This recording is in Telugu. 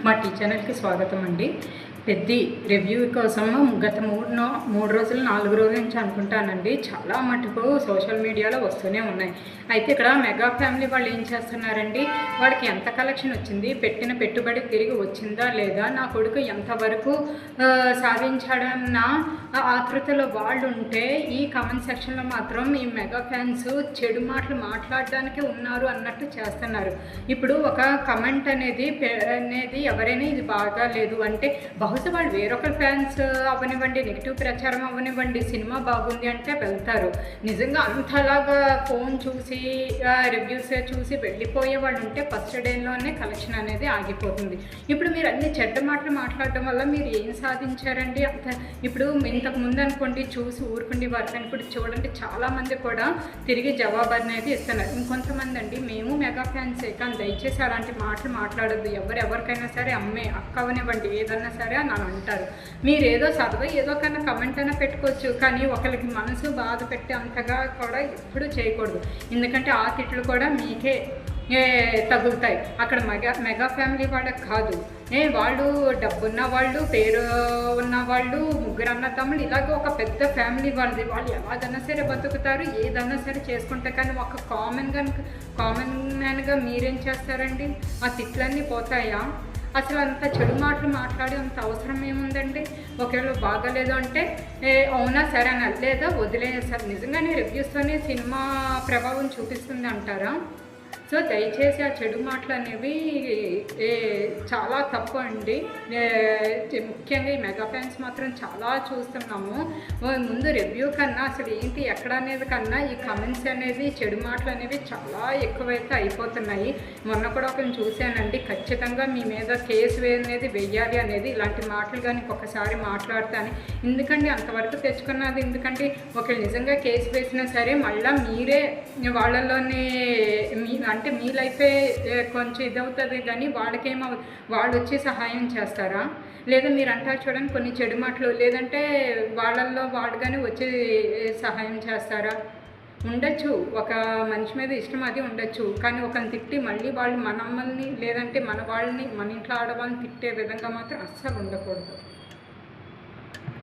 మా టీ ఛానల్కి స్వాగతం అండి. పెద్ది రివ్యూ కోసం గత 3 రోజులు 4 రోజుల నుంచి అనుకుంటానండి. చాలా మటుకు సోషల్ మీడియాలో వస్తూనే ఉన్నాయి. అయితే ఇక్కడ మెగా ఫ్యామిలీ వాళ్ళు ఏం చేస్తున్నారండి, వాడికి ఎంత కలెక్షన్ వచ్చింది, పెట్టిన పెట్టుబడి తిరిగి వచ్చిందా లేదా, నా కొడుకు ఎంతవరకు సాధించాడన్న ఆతృతలో వాళ్ళు ఉంటే, ఈ కామెంట్ సెక్షన్లో మాత్రం ఈ మెగా ఫ్యాన్స్ చెడు మాటలు మాట్లాడడానికి ఉన్నారు అన్నట్టు చేస్తున్నారు. ఇప్పుడు ఒక కమెంట్ అనేది ఎవరైనా ఇది బాగా లేదు అంటే బహుశా వాళ్ళు వేరొకరి ఫ్యాన్స్ అవ్వనివ్వండి, నెగిటివ్ ప్రచారం అవ్వనివ్వండి, సినిమా బాగుంది అంటే వెళ్తారు. నిజంగా అంతలాగా ఫోన్ చూసి రివ్యూస్ చూసి వెళ్ళిపోయే వాళ్ళు ఉంటే ఫస్ట్ డేలోనే కలెక్షన్ అనేది ఆగిపోతుంది. ఇప్పుడు మీరు అన్ని చెడ్డ మాటలు మాట్లాడడం వల్ల మీరు ఏం సాధించారండి? ఇప్పుడు ఇంతకు ముందు అనుకోండి చూసి ఊరుకుండి వారు, కానీ ఇప్పుడు చూడండి చాలామంది కూడా తిరిగి జవాబు అనేది ఇస్తున్నారు. ఇంకొంతమంది అండి, మేము మెగా ఫ్యాన్సే కానీ దయచేసి అలాంటి మాటలు మాట్లాడద్దు, ఎవరికైనా సరే అమ్మే అక్క అవనివ్వండి ఏదన్నా సరే అని అంటారు. మీరు ఏదో చదువు ఏదో కన్నా కమెంట్ అయినా పెట్టుకోవచ్చు, కానీ ఒకరికి మనసు బాధ పెట్టే అంతగా కూడా ఎప్పుడు చేయకూడదు. ఎందుకంటే ఆ తిట్లు కూడా మీకే తగులుతాయి. అక్కడ మెగా ఫ్యామిలీ వాళ్ళకి కాదు, వాళ్ళు డబ్బున్న వాళ్ళు, పేరు ఉన్న వాళ్ళు, ముగ్గురు అన్నదమ్ములు, ఇలాగ ఒక పెద్ద ఫ్యామిలీ వాళ్ళది. వాళ్ళు ఎలాగన్నా సరే బతుకుతారు, ఏదన్నా సరే చేసుకుంటే. కానీ ఒక కామన్ మ్యాన్గా మీరేం చేస్తారండి? ఆ తిట్లన్నీ పోతాయా? అసలు అంత చెడు మాటలు మాట్లాడే అంత అవసరం ఏముందండి? ఒకవేళ బాగాలేదు అంటే అవునా సరే అని, లేదా వదిలేసారు. నిజంగానే రివ్యూస్తోనే సినిమా ప్రభావం చూపిస్తుంది అంటారా? సో దయచేసి ఆ చెడు మాటలు అనేవి చాలా తప్పు అండి. ముఖ్యంగా ఈ మెగా ఫ్యాన్స్ మాత్రం చాలా చూస్తున్నాము. ముందు రివ్యూ కన్నా అసలు ఏంటి ఎక్కడ అనేది కన్నా ఈ కమెంట్స్ అనేది, చెడు మాటలు అనేవి చాలా ఎక్కువైతే అయిపోతున్నాయి. మొన్న కూడా ఒకరిని చూశానండి, ఖచ్చితంగా మీ మీద కేసు అనేది వెయ్యాలి అనేది, ఇలాంటి మాటలు కానీ ఇంకొకసారి మాట్లాడతాను. ఎందుకండి అంతవరకు తెచ్చుకున్నది? ఎందుకంటే ఒకళ్ళు నిజంగా కేసు వేసినా సరే మళ్ళీ మీరే వాళ్ళలోనే అంటే మీ లైఫే కొంచెం ఇదవుతుంది, కానీ వాళ్ళు వచ్చి సహాయం చేస్తారా? లేదా మీరు అంటారు చూడండి కొన్ని చెడు మాటలు, లేదంటే వాళ్ళల్లో వాళ్ళు కానీ వచ్చి సహాయం చేస్తారా? ఉండొచ్చు, ఒక మనిషి మీద ఇష్టం అది ఉండొచ్చు, కానీ ఒకరిని తిట్టి మళ్ళీ వాళ్ళు మనమ్మల్ని లేదంటే మన వాళ్ళని, మన ఇంట్లో ఆడవాళ్ళని తిట్టే విధంగా మాత్రం అస్సలు ఉండకూడదు.